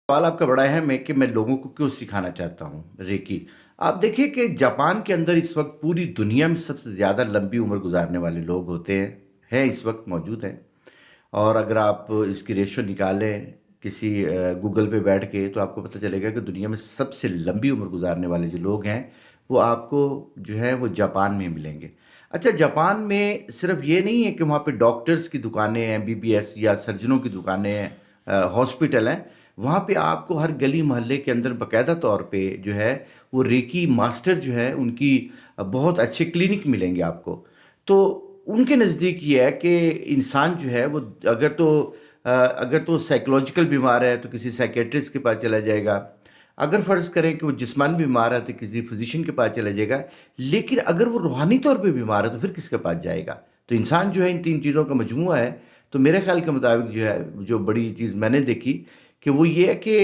सवाल आपका बड़ा अहम है कि मैं लोगों को क्यों सिखाना चाहता हूँ रेकी। आप देखिए कि जापान के अंदर इस वक्त पूरी दुनिया में सबसे ज़्यादा लंबी उम्र गुजारने वाले लोग होते हैं इस वक्त मौजूद हैं। और अगर आप इसकी रेशो निकालें किसी गूगल पे बैठ के तो आपको पता चलेगा कि दुनिया में सबसे लंबी उम्र गुजारने वाले जो लोग हैं वो आपको जो है वो जापान में मिलेंगे। अच्छा, जापान में सिर्फ ये नहीं है कि वहाँ पे डॉक्टर्स की दुकानें हैं, एमबीबीएस या सर्जनों की दुकानें हैं, हॉस्पिटल हैं। वहाँ पे आपको हर गली मोहल्ले के अंदर बाकायदा तौर पे जो है वो रेकी मास्टर जो है उनकी बहुत अच्छे क्लिनिक मिलेंगे आपको। तो उनके नज़दीक ये है कि इंसान जो है वो अगर तो साइकोलॉजिकल बीमार है तो किसी साइकेट्रिस्ट के पास चला जाएगा। अगर फ़र्ज़ करें कि वो जिस्मानी बीमार है तो किसी फिजिशियन के पास चला जाएगा। लेकिन अगर वो रूहानी तौर पे बीमार है तो फिर किसके पास जाएगा? तो इंसान जो है इन 3 चीज़ों का मजमूआ है। तो मेरे ख़्याल के मुताबिक जो है जो बड़ी चीज़ मैंने देखी कि वो ये है कि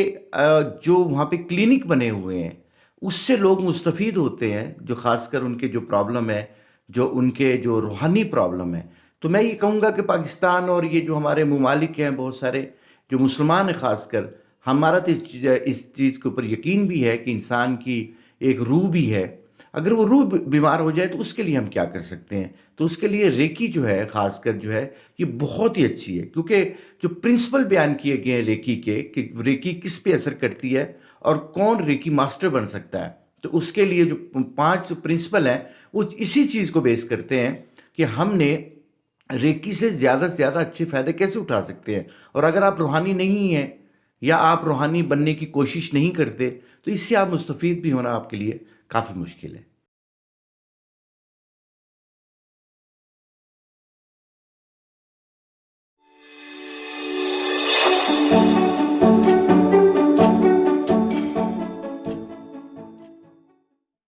जो वहाँ पे क्लिनिक बने हुए हैं उससे लोग मुस्तफ़ीद होते हैं, जो ख़ासकर उनके जो प्रॉब्लम है, जो उनके जो रूहानी प्रॉब्लम है। तो मैं ये कहूँगा कि पाकिस्तान और ये जो हमारे ममालिक हैं बहुत सारे जो मुसलमान हैं ख़ासकर, हमारा तो इस चीज़ के ऊपर यकीन भी है कि इंसान की एक रूह भी है। अगर वो रूह बीमार हो जाए तो उसके लिए हम क्या कर सकते हैं? तो उसके लिए रेकी जो है ख़ासकर जो है ये बहुत ही अच्छी है, क्योंकि जो प्रिंसिपल बयान किए गए हैं रेकी के कि रेकी किस पे असर करती है और कौन रेकी मास्टर बन सकता है। तो उसके लिए जो 5 प्रिंसिपल हैं वो इसी चीज़ को बेस करते हैं कि हमने रेकी से ज़्यादा अच्छे फ़ायदे कैसे उठा सकते हैं। और अगर आप रूहानी नहीं हैं या आप रूहानी बनने की कोशिश नहीं करते तो इससे आप मुस्तफ़ीद भी होना आपके लिए काफ़ी मुश्किल है।